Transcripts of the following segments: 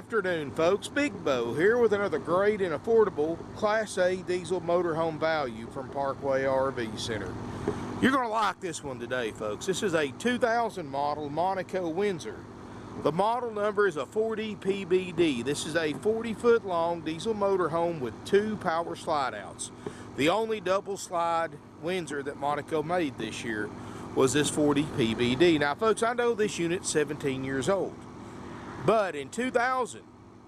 afternoon, folks. Big Bo here with another great and affordable Class A diesel motorhome value from Parkway RV Center. You're going to like this one today, folks. This is a 2000 model Monaco Windsor. The model number is a 40PBD. This is a 40-foot long diesel motorhome with 2 power slide outs. The only double slide Windsor that Monaco made this year was this 40PBD. Now, folks, I know this unit's 17 years old. But in 2000,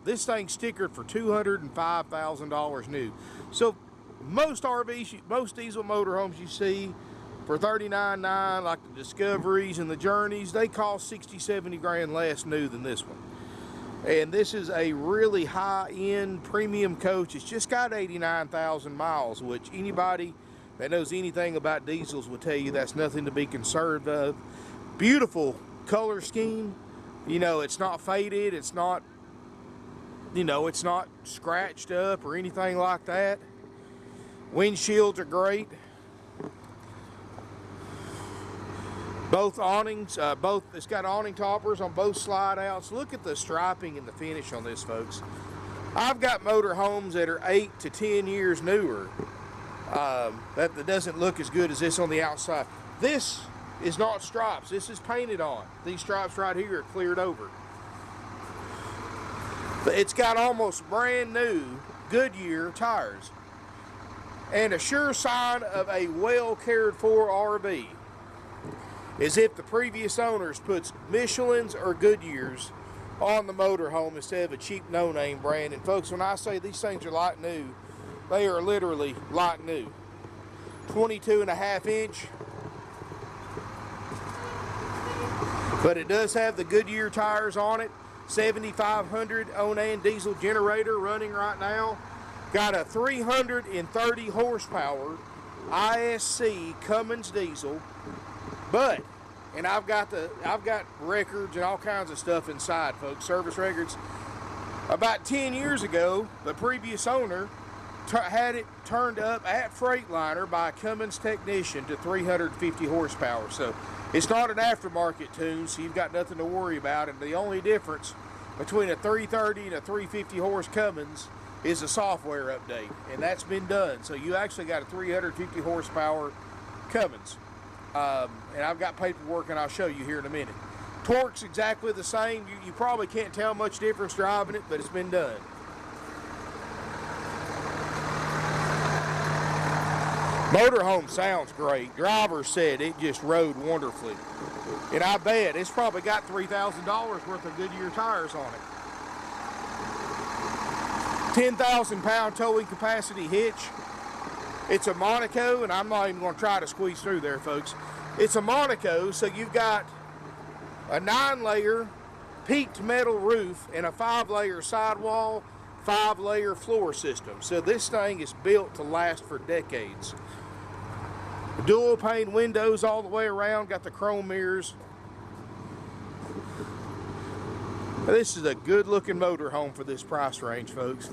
this thing stickered for $205,000 new. So most RVs, most diesel motorhomes you see for $39,900, like the Discoveries and the Journeys, they cost 60, 70 grand less new than this one. And this is a really high-end premium coach. It's just got 89,000 miles, which anybody that knows anything about diesels will tell you that's nothing to be concerned of. Beautiful color scheme. You know, it's not faded, it's not, you know, it's not scratched up or anything like that. Windshields are great. Both awnings, it's got awning toppers on both slide outs. Look at the striping and the finish on this, folks. I've got motorhomes that are 8 to 10 years newer. That doesn't look as good as this on the outside. This is not stripes. This is painted on. These stripes right here are cleared over. It's got almost brand new Goodyear tires. And a sure sign of a well cared for RV is if the previous owners puts Michelin's or Goodyear's on the motorhome instead of a cheap no-name brand. And folks, when I say these things are like new, they are literally like new. 22.5 inch. But it does have the Goodyear tires on it. 7,500 Onan diesel generator running right now. Got a 330 horsepower ISC Cummins diesel. But, and I've got records and all kinds of stuff inside, folks, service records. About 10 years ago, the previous owner had it turned up at Freightliner by a Cummins technician to 350 horsepower. So it's not an aftermarket tune, so you've got nothing to worry about. And the only difference between a 330 and a 350 horse Cummins is a software update, and that's been done. So you actually got a 350 horsepower Cummins. And I've got paperwork, and I'll show you here in a minute. Torque's exactly the same. You probably can't tell much difference driving it, but it's been done. Motorhome sounds great. Driver said it just rode wonderfully. And I bet it's probably got $3,000 worth of Goodyear tires on it. 10,000 pound towing capacity hitch. It's a Monaco, and I'm not even going to try to squeeze through there, folks. It's a Monaco, so you've got a 9-layer peaked metal roof and a 5-layer sidewall, 5-layer floor system. So this thing is built to last for decades. Dual pane windows all the way around, got the chrome mirrors. This is a good looking motorhome for this price range, folks.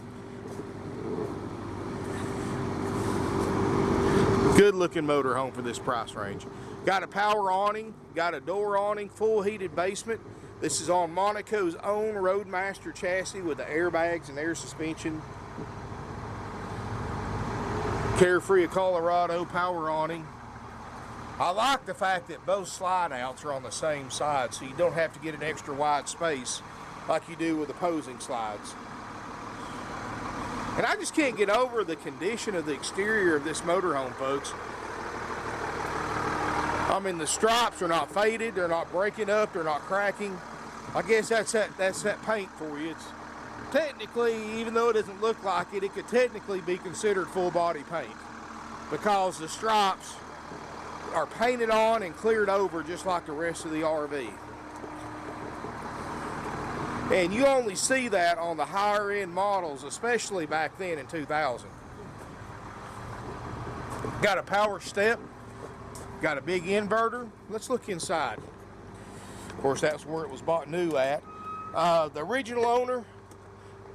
Good looking motorhome for this price range. Got a power awning, got a door awning, full heated basement. This is on Monaco's own Roadmaster chassis with the airbags and air suspension. Carefree of Colorado power awning. I like the fact that both slide outs are on the same side, so you don't have to get an extra wide space like you do with opposing slides. And I just can't get over the condition of the exterior of this motorhome, folks. I mean, the stripes are not faded, they're not breaking up, they're not cracking. I guess that's that paint for you. It's technically, even though it doesn't look like it, it could technically be considered full body paint because the stripes are painted on and cleared over just like the rest of the RV. And you only see that on the higher end models, especially back then in 2000. Got a power step, got a big inverter. Let's look inside. Of course, that's where it was bought new at. The original owner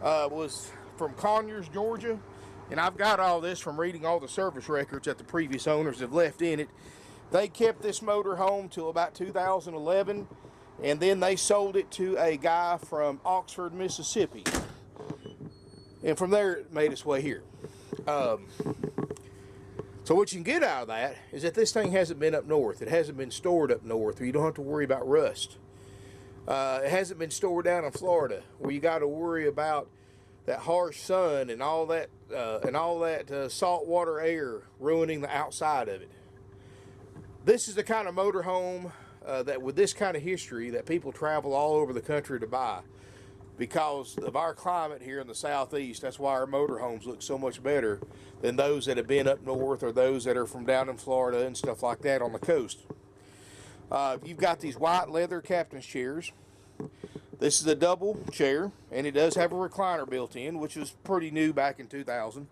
was from Conyers, Georgia. And I've got all this from reading all the service records that the previous owners have left in it. They kept this motor home till about 2011. And then they sold it to a guy from Oxford, Mississippi. And from there, it made its way here. So what you can get out of that is that this thing hasn't been up north. It hasn't been stored up north, or you don't have to worry about rust. It hasn't been stored down in Florida, where you got to worry about that harsh sun and all that saltwater air ruining the outside of it. This is the kind of motorhome that, with this kind of history, that people travel all over the country to buy. Because of our climate here in the southeast, that's why our motorhomes look so much better than those that have been up north or those that are from down in Florida and stuff like that on the coast. You've got these white leather captain's chairs. This is a double chair, and it does have a recliner built in, which was pretty new back in 2000.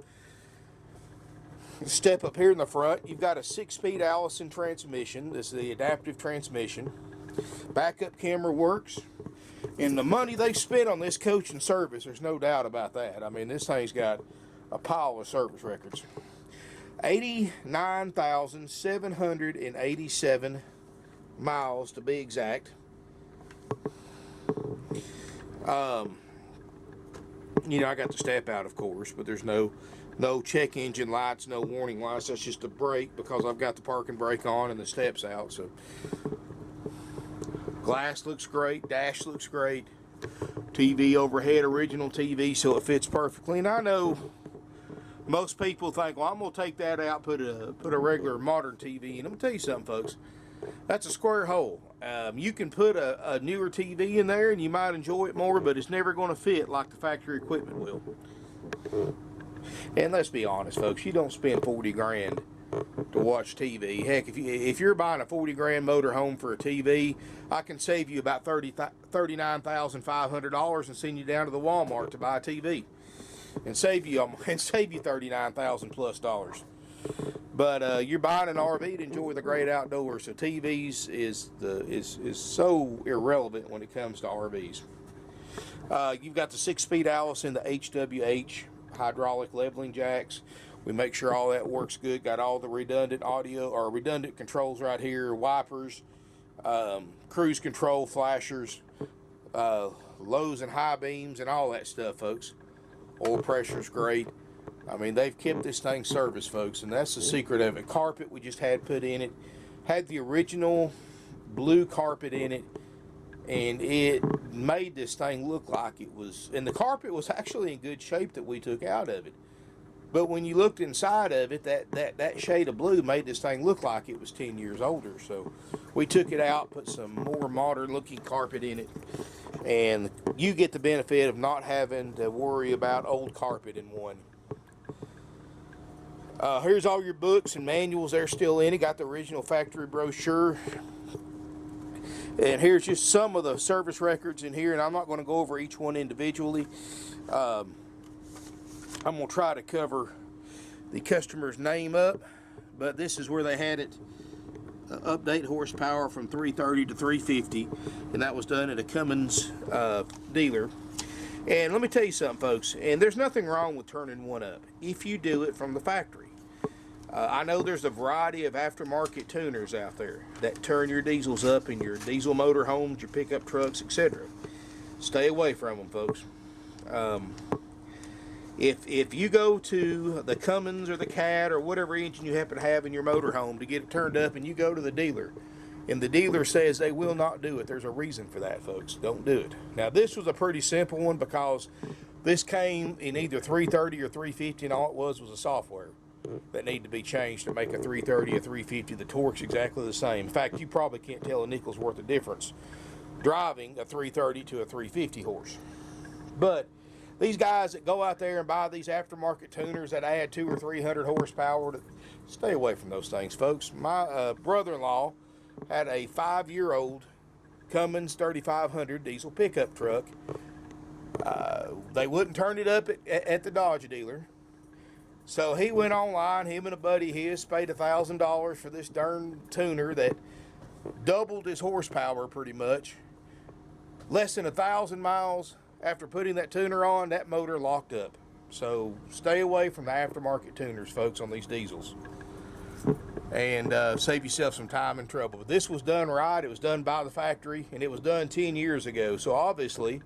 Step up here in the front, you've got a 6-speed Allison transmission. This is the adaptive transmission. Backup camera works. And the money they spent on this coach and service, there's no doubt about that. I mean, this thing's got a pile of service records. 89,787 miles to be exact. You know, I got the step out, of course, but there's no check engine lights, no warning lights. That's just a brake because I've got the parking brake on and the steps out. So glass looks great, dash looks great, TV overhead, original TV, so it fits perfectly. And I know most people think, well, I'm going to take that out, put a regular modern TV in. I'm going to tell you something, folks. That's a square hole. You can put a newer TV in there and you might enjoy it more, but it's never going to fit like the factory equipment will. And let's be honest, folks, you don't spend 40 grand to watch TV. Heck, if you're buying a 40 grand motorhome for a TV, I can save you about $39,500 and send you down to the Walmart to buy a TV, and save you $39,000 plus dollars. But you're buying an RV to enjoy the great outdoors. So TVs is so irrelevant when it comes to RVs. You've got the 6-speed Allison, the HWH Hydralic Leveling Jacks. We make sure all that works good. Got all the redundant audio or redundant controls right here, wipers, cruise control, flashers, lows and high beams, and all that stuff, folks. Oil pressure's great. I mean, they've kept this thing serviced, folks, and that's the secret of it. Carpet we just had put in it. Had the original blue carpet in it, and it made this thing look like it was, and the carpet was actually in good shape that we took out of it. But when you looked inside of it, that shade of blue made this thing look like it was 10 years older. So we took it out, put some more modern looking carpet in it, and you get the benefit of not having to worry about old carpet in one. Here's all your books and manuals. They're still in it. Got the original factory brochure. And here's just some of the service records in here, and I'm not going to go over each one individually. I'm going to try to cover the customer's name up, but this is where they had it update horsepower from 330 to 350, and that was done at a Cummins dealer. And let me tell you something, folks, and there's nothing wrong with turning one up if you do it from the factory. I know there's a variety of aftermarket tuners out there that turn your diesels up in your diesel motor homes, your pickup trucks, etc. Stay away from them, folks. If you go to the Cummins or the Cat or whatever engine you happen to have in your motorhome to get it turned up, and you go to the dealer, and the dealer says they will not do it, there's a reason for that, folks. Don't do it. Now, this was a pretty simple one because this came in either 330 or 350, and all it was a software that needed to be changed to make a 330 or 350. The torque's exactly the same. In fact, you probably can't tell a nickel's worth of difference driving a 330 to a 350 horse. But these guys that go out there and buy these aftermarket tuners that add 200 or 300 horsepower, stay away from those things, folks. My brother-in-law had a 5-year-old Cummins 3500 diesel pickup truck. They wouldn't turn it up at the Dodge dealer. So he went online, him and a buddy of his paid $1,000 for this darn tuner that doubled his horsepower pretty much. Less than 1,000 miles after putting that tuner on, that motor locked up. So stay away from the aftermarket tuners, folks, on these diesels. and save yourself some time and trouble. But this was done right. It was done by the factory, and it was done 10 years ago. So obviously,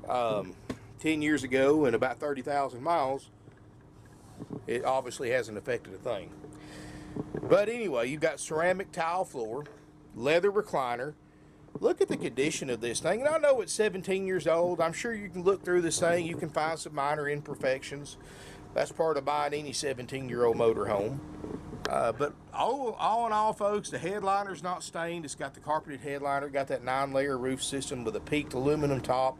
10 years ago and about 30,000 miles, it obviously hasn't affected a thing. But anyway, you've got ceramic tile floor, leather recliner. Look at the condition of this thing. And I know it's 17 years old. I'm sure you can look through this thing. You can find some minor imperfections. That's part of buying any 17-year-old motorhome. But all in all, folks, the headliner's not stained. It's got the carpeted headliner, got that 9-layer roof system with a peaked aluminum top.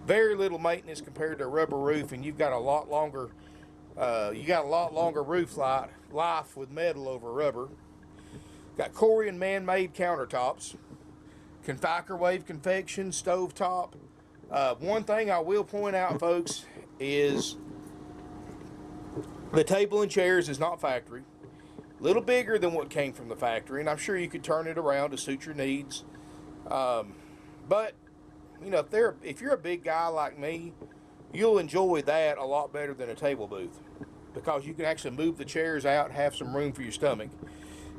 Very little maintenance compared to a rubber roof, and you've got a lot longer roof life with metal over rubber. Got Corian man-made countertops, microwave convection stove top. One thing I will point out, folks, is the table and chairs is not factory. A little bigger than what came from the factory, and I'm sure you could turn it around to suit your needs. But you know, if you're a big guy like me, you'll enjoy that a lot better than a table booth, because you can actually move the chairs out and have some room for your stomach.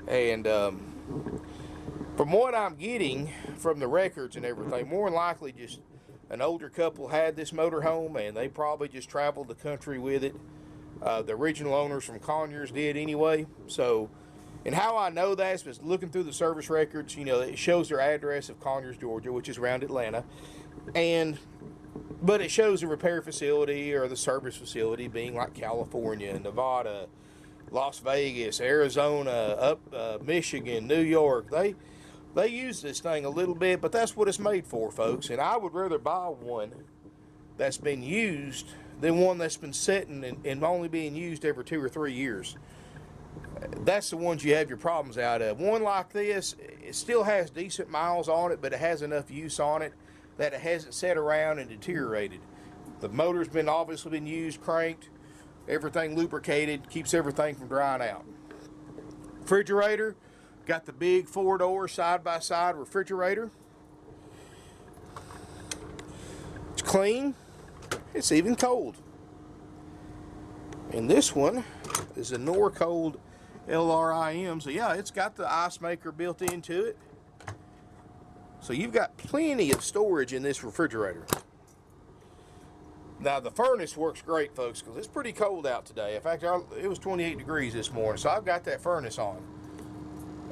And from what I'm getting from the records and everything, more than likely just an older couple had this motorhome, and they probably just traveled the country with it. The original owners from Conyers did anyway. So, and how I know that is because looking through the service records, you know, it shows their address of Conyers, Georgia, which is around Atlanta. But it shows the repair facility or the service facility being like California, Nevada, Las Vegas, Arizona, Michigan, New York. They use this thing a little bit, but that's what it's made for, folks. And I would rather buy one that's been used than one that's been sitting and only being used every 2 or 3 years. That's the ones you have your problems out of. One like this, it still has decent miles on it, but it has enough use on it that it hasn't sat around and deteriorated. The motor's obviously been used, cranked, everything lubricated, keeps everything from drying out. Refrigerator, got the big 4-door side-by-side refrigerator. It's clean. It's even cold. And this one is a Norcold LRIM. So yeah, it's got the ice maker built into it. So you've got plenty of storage in this refrigerator. Now the furnace works great, folks, because it's pretty cold out today. In fact, it was 28 degrees this morning, so I've got that furnace on.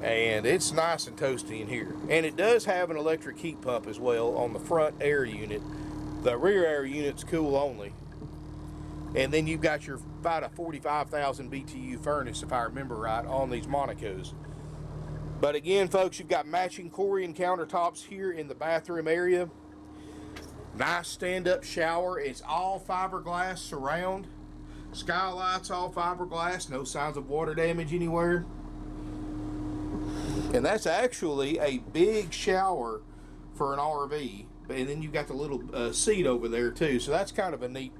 And it's nice and toasty in here. And it does have an electric heat pump as well on the front air unit. The rear air unit's cool only. And then you've got your about a 45,000 BTU furnace, if I remember right, on these Monacos. But again, folks, you've got matching Corian countertops here in the bathroom area. Nice stand-up shower. It's all fiberglass surround. Skylights all fiberglass. No signs of water damage anywhere. And that's actually a big shower for an RV. And then you've got the little seat over there too. So that's kind of a neat,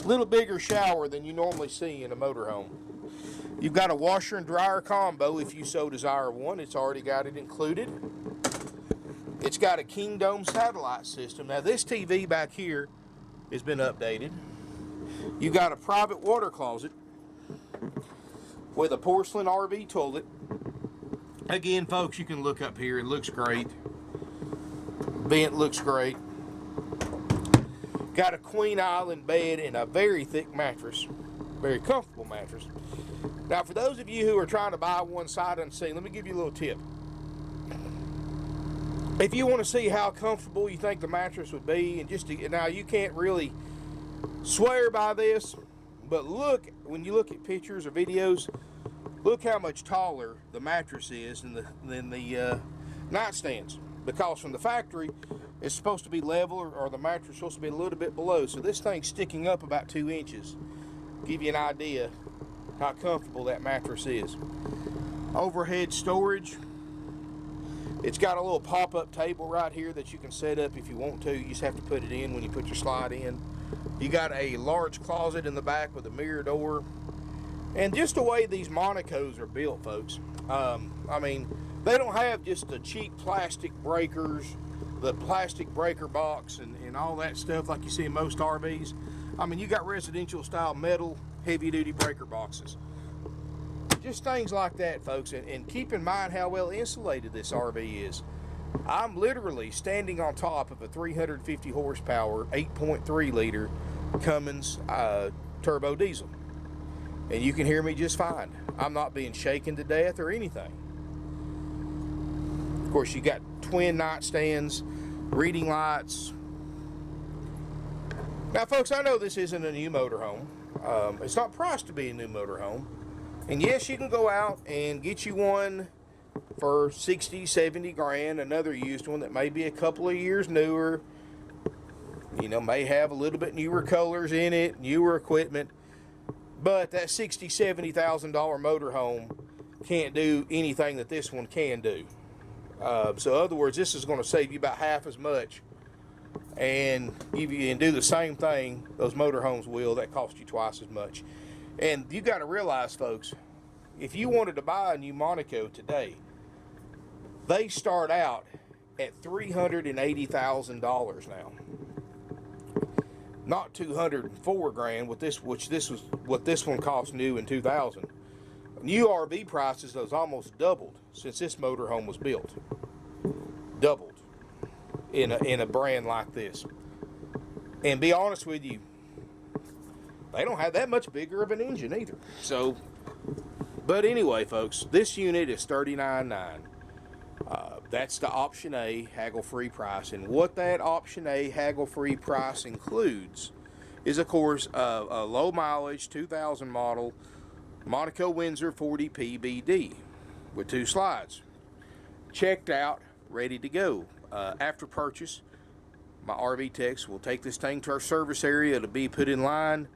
little bigger shower than you normally see in a motorhome. You've got a washer and dryer combo if you so desire one. It's already got it included. It's got a King Dome satellite system. Now this TV back here has been updated. You've got a private water closet with a porcelain RV toilet. Again, folks, you can look up here. It looks great. Vent looks great. Got a Queen Island bed and a very thick mattress. Very comfortable mattress. Now, for those of you who are trying to buy one sight unseen, let me give you a little tip. If you want to see how comfortable you think the mattress would be, and now you can't really swear by this, but look, when you look at pictures or videos, look how much taller the mattress is than the nightstands. Because from the factory, it's supposed to be level, or the mattress is supposed to be a little bit below. So this thing's sticking up about 2 inches. Give you an idea how comfortable that mattress is. Overhead storage. It's got a little pop-up table right here that you can set up if you want to. You just have to put it in when you put your slide in. You got a large closet in the back with a mirror door. And just the way these Monacos are built, folks. I mean, they don't have just the cheap plastic breakers, the plastic breaker box, and all that stuff like you see in most RVs. I mean, you got residential style metal heavy duty breaker boxes. just things like that, folks. And keep in mind how well insulated this RV is. I'm literally standing on top of a 350 horsepower, 8.3 liter Cummins turbo diesel. And you can hear me just fine. I'm not being shaken to death or anything. Of course, you got twin nightstands, reading lights. Now, folks, I know this isn't a new motorhome. It's not priced to be a new motorhome. And yes, you can go out and get you one for 60, 70 grand, another used one that may be a couple of years newer, you know, may have a little bit newer colors in it, newer equipment, but that $60,000, $70,000 motorhome can't do anything that this one can do. So in other words, this is going to save you about half as much, and if you can do the same thing those motorhomes will, that cost you twice as much. And you got to realize, folks, if you wanted to buy a new Monaco today, they start out at $380,000 now. Not 204 grand with this, which this was what this one cost new in 2000. New RV prices has almost doubled since this motorhome was built. Doubled in a brand like this. And be honest with you, they don't have that much bigger of an engine either. So, but anyway, folks, this unit is $39,900. That's the option A haggle-free price, and what that option A haggle-free price includes is, of course, a low mileage 2000 model Monaco Windsor 40 PBD with 2 slides, checked out, ready to go. After purchase, my RV techs will take this thing to our service area. It'll be put in line.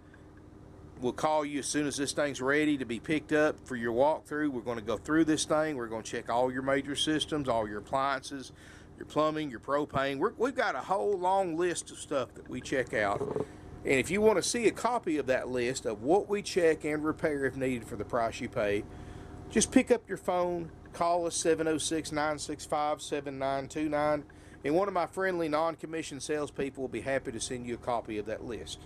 We'll call you as soon as this thing's ready to be picked up for your walkthrough. We're going to go through this thing. We're going to check all your major systems, all your appliances, your plumbing, your propane. We've got a whole long list of stuff that we check out. And if you want to see a copy of that list of what we check and repair if needed for the price you pay, just pick up your phone, call us 706-965-7929, and one of my friendly non-commissioned salespeople will be happy to send you a copy of that list.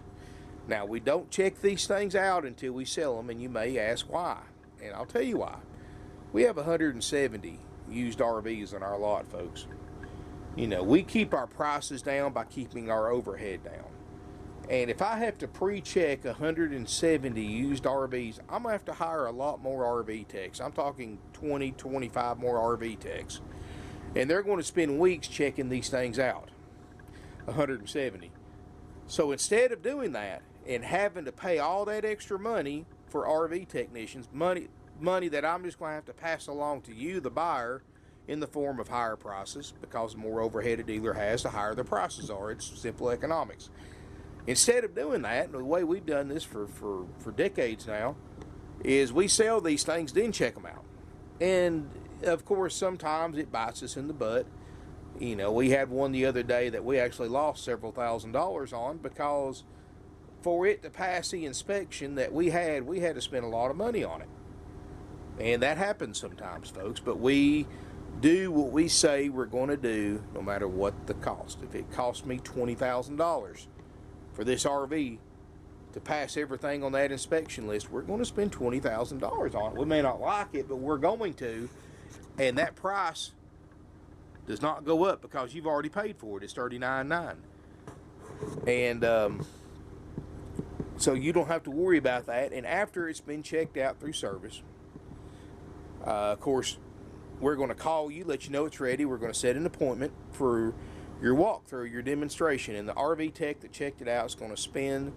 Now, we don't check these things out until we sell them, and you may ask why. And I'll tell you why. We have 170 used RVs in our lot, folks. You know, we keep our prices down by keeping our overhead down. And if I have to pre-check 170 used RVs, I'm going to have to hire a lot more RV techs. I'm talking 20, 25 more RV techs. And they're going to spend weeks checking these things out. 170. So instead of doing that and having to pay all that extra money for RV technicians, money that I'm just going to have to pass along to you, the buyer, in the form of higher prices, because the more overhead a dealer has, the higher the prices are. It's simple economics. Instead of doing that, and the way we've done this for decades now, is we sell these things, then check them out. And of course, sometimes it bites us in the butt. You know, we had one the other day that we actually lost several $1,000s on, because for it to pass the inspection that we had to spend a lot of money on it. And that happens sometimes, folks, but we do what we say we're going to do no matter what the cost. If it costs me $20,000 for this RV to pass everything on that inspection list, we're going to spend $20,000 on it. We may not like it, but we're going to, and that price does not go up because you've already paid for it. It's $39,900. And so you don't have to worry about that. And after it's been checked out through service, of course, we're going to call you, let you know it's ready. We're going to set an appointment for your walkthrough, your demonstration. And the RV tech that checked it out is going to spend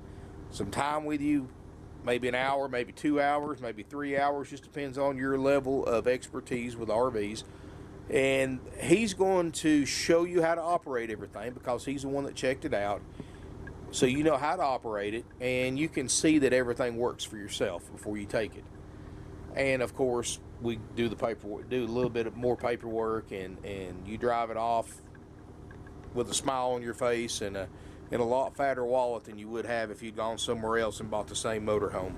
some time with you, maybe an hour, maybe 2 hours, maybe 3 hours, just depends on your level of expertise with RVs. And he's going to show you how to operate everything, because he's the one that checked it out. So you know how to operate it, and you can see that everything works for yourself before you take it. And of course, we do the paperwork, do a little bit of more paperwork, and you drive it off with a smile on your face and a lot fatter wallet than you would have if you'd gone somewhere else and bought the same motorhome.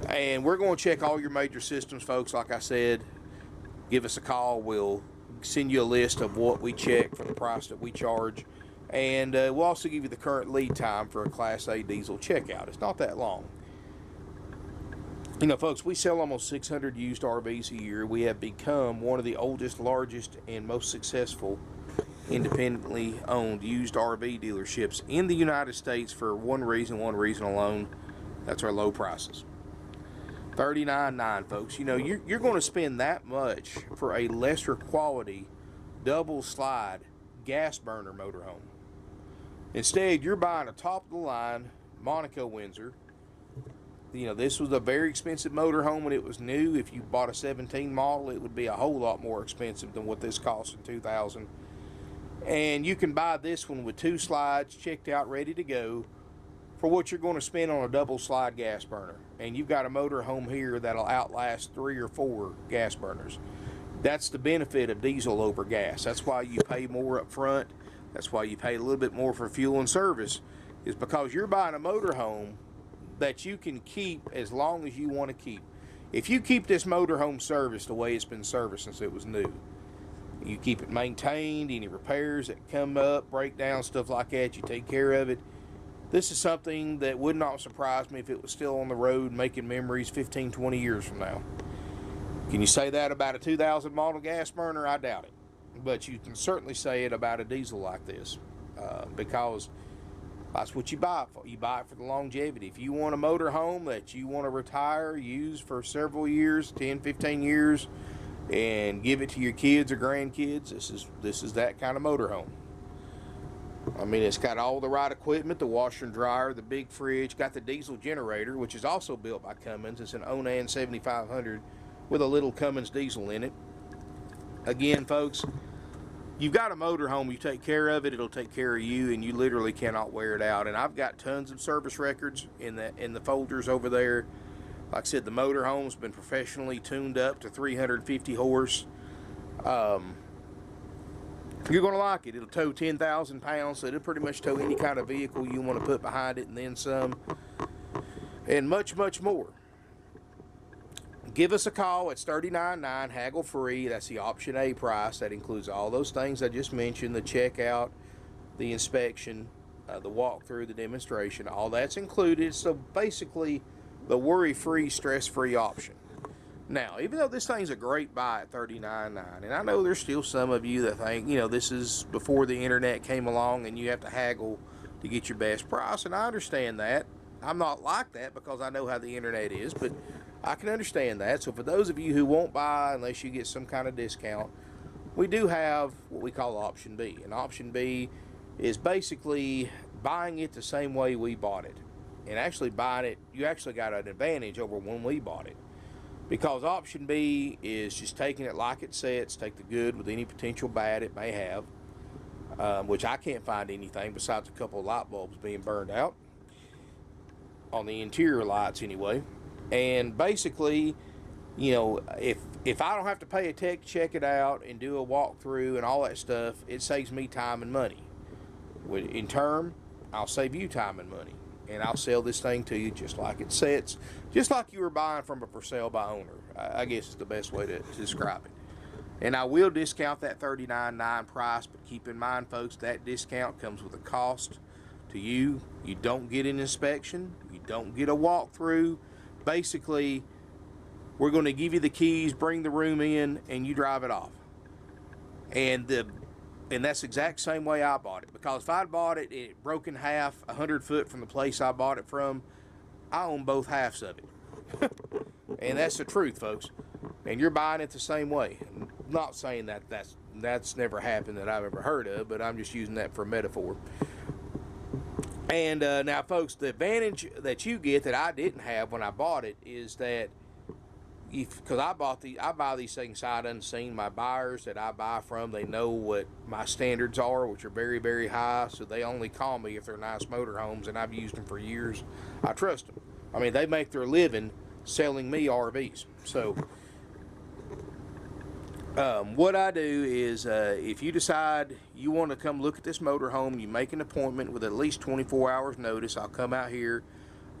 And we're going to check all your major systems, folks. Like I said, give us a call. We'll send you a list of what we check for the price that we charge. And we'll also give you the current lead time for a Class A diesel checkout. It's not that long. You know, folks, we sell almost 600 used RVs a year. We have become one of the oldest, largest, and most successful independently owned used RV dealerships in the United States for one reason alone. That's our low prices. $39.9, folks. You know, you're going to spend that much for a lesser quality double slide gas burner motorhome. Instead, you're buying a top of the line Monaco Windsor. You know, this was a very expensive motorhome when it was new. If you bought a 17 model, it would be a whole lot more expensive than what this cost in 2000. And you can buy this one with 2 slides, checked out, ready to go, for what you're going to spend on a double slide gas burner. And you've got a motorhome here that'll outlast 3 or 4 gas burners. That's the benefit of diesel over gas. That's why you pay more up front. That's why you pay a little bit more for fuel and service, is because you're buying a motorhome that you can keep as long as you want to keep. If you keep this motorhome serviced the way it's been serviced since it was new, you keep it maintained, any repairs that come up, breakdowns, stuff like that, you take care of it. This is something that would not surprise me if it was still on the road making memories 15, 20 years from now. Can you say that about a 2000 model gas burner? I doubt it. But you can certainly say it about a diesel like this, because that's what you buy it for. You buy it for the longevity. If you want a motor home that you want to retire, use for several years, 10, 15 years, and give it to your kids or grandkids, this is that kind of motor home. I mean, it's got all the right equipment, the washer and dryer, the big fridge, got the diesel generator, which is also built by Cummins. It's an Onan 7500 with a little Cummins diesel in it. Again, folks, you've got a motorhome, you take care of it, it'll take care of you, and you literally cannot wear it out. And I've got tons of service records in the folders over there. Like I said, the motorhome's been professionally tuned up to 350 horse. You're going to like it. It'll tow 10,000 pounds, so it'll pretty much tow any kind of vehicle you want to put behind it, and then some, and much, much more. Give us a call. It's $39.9, haggle free. That's the option A price. That includes all those things I just mentioned, the checkout, the inspection, the walkthrough, the demonstration. All that's included. So basically, the worry-free, stress-free option. Now, even though this thing's a great buy at $39.9, and I know there's still some of you that think, you know, this is before the internet came along and you have to haggle to get your best price, and I understand that. I'm not like that because I know how the internet is, but I can understand that. So for those of you who won't buy unless you get some kind of discount, we do have what we call option B. And option B is basically buying it the same way we bought it. And actually buying it, you actually got an advantage over when we bought it. Because option B is just taking it like it sits, take the good with any potential bad it may have, which I can't find anything besides a couple of light bulbs being burned out on the interior lights anyway. And basically, you know, if I don't have to pay a tech to check it out and do a walkthrough and all that stuff, it saves me time and money. In turn, I'll save you time and money. And I'll sell this thing to you just like it sits, just like you were buying from a for sale by owner. I guess is the best way to describe it. And I will discount that $39.9 price, but keep in mind, folks, that discount comes with a cost to you. You don't get an inspection. You don't get a walkthrough. Basically, we're going to give you the keys, bring the room in, and you drive it off. And that's the exact same way I bought it. Because if I'd bought it, it broke in half 100 foot from the place I bought it from, I own both halves of it. And that's the truth, folks. And you're buying it the same way. I'm not saying that's never happened that I've ever heard of, but I'm just using that for a metaphor. And now, folks, the advantage that you get that I didn't have when I bought it is that because I buy these things sight unseen. My buyers that I buy from, they know what my standards are, which are very, very high. So they only call me if they're nice motorhomes, and I've used them for years. I trust them. I mean, they make their living selling me RVs. So what I do is if you decide you want to come look at this motorhome, you make an appointment with at least 24 hours notice. I'll come out here.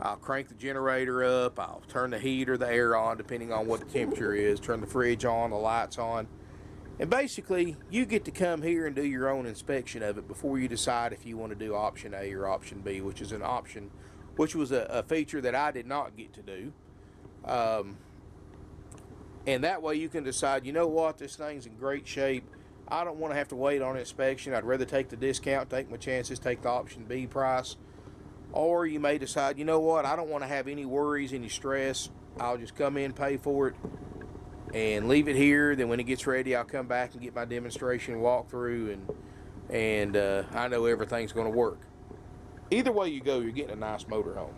I'll crank the generator up. I'll turn the heat or the air on, depending on what the temperature is. Turn the fridge on, the lights on. And basically, you get to come here and do your own inspection of it before you decide if you want to do option A or option B, which is an option, which was a feature that I did not get to do. And that way you can decide, you know what, this thing's in great shape. I don't want to have to wait on inspection. I'd rather take the discount, take my chances, take the option B price. Or you may decide, you know what, I don't want to have any worries, any stress. I'll just come in, pay for it, and leave it here. Then when it gets ready, I'll come back and get my demonstration walkthrough, and I know everything's going to work. Either way you go, you're getting a nice motorhome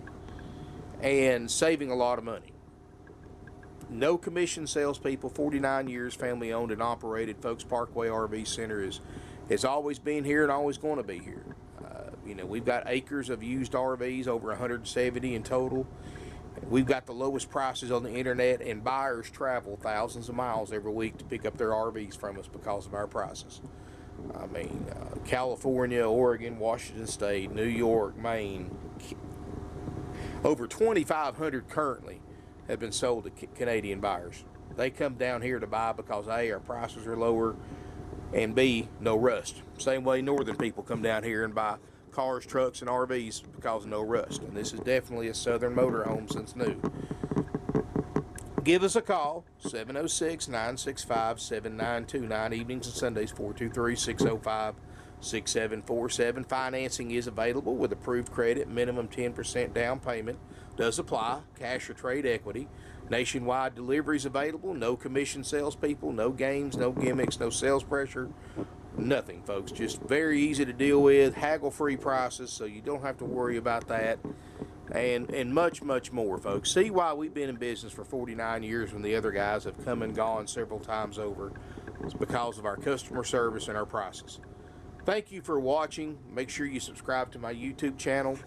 and saving a lot of money. No commission salespeople, 49 years, family owned and operated. Folks, Parkway RV Center has always been here and always going to be here. You know, we've got acres of used RVs, over 170 in total. We've got the lowest prices on the internet, and buyers travel thousands of miles every week to pick up their RVs from us because of our prices. I mean, California, Oregon, Washington State, New York, Maine, over 2,500 currently have been sold to Canadian buyers. They come down here to buy because A, our prices are lower, and B, no rust. Same way northern people come down here and buy cars, trucks, and RVs because of no rust. And this is definitely a southern motorhome since new. Give us a call, 706-965-7929, evenings and Sundays, 423-605-6747. Financing is available with approved credit, minimum 10% down payment. Does apply, cash or trade equity. Nationwide deliveries available, no commission salespeople, no games, no gimmicks, no sales pressure. Nothing, folks. Just very easy to deal with, haggle-free prices, so you don't have to worry about that, and much, much more, folks. See why we've been in business for 49 years when the other guys have come and gone several times over. It's because of our customer service and our prices. Thank you for watching. Make sure you subscribe to my YouTube channel.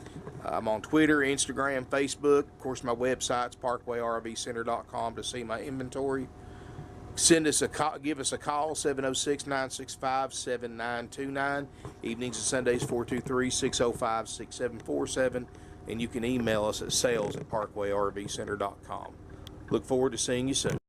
I'm on Twitter, Instagram, Facebook. Of course, my website's parkwayrvcenter.com to see my inventory. Give us a call, 706-965-7929. Evenings and Sundays, 423-605-6747. And you can email us at sales@parkwayrvcenter.com. Look forward to seeing you soon.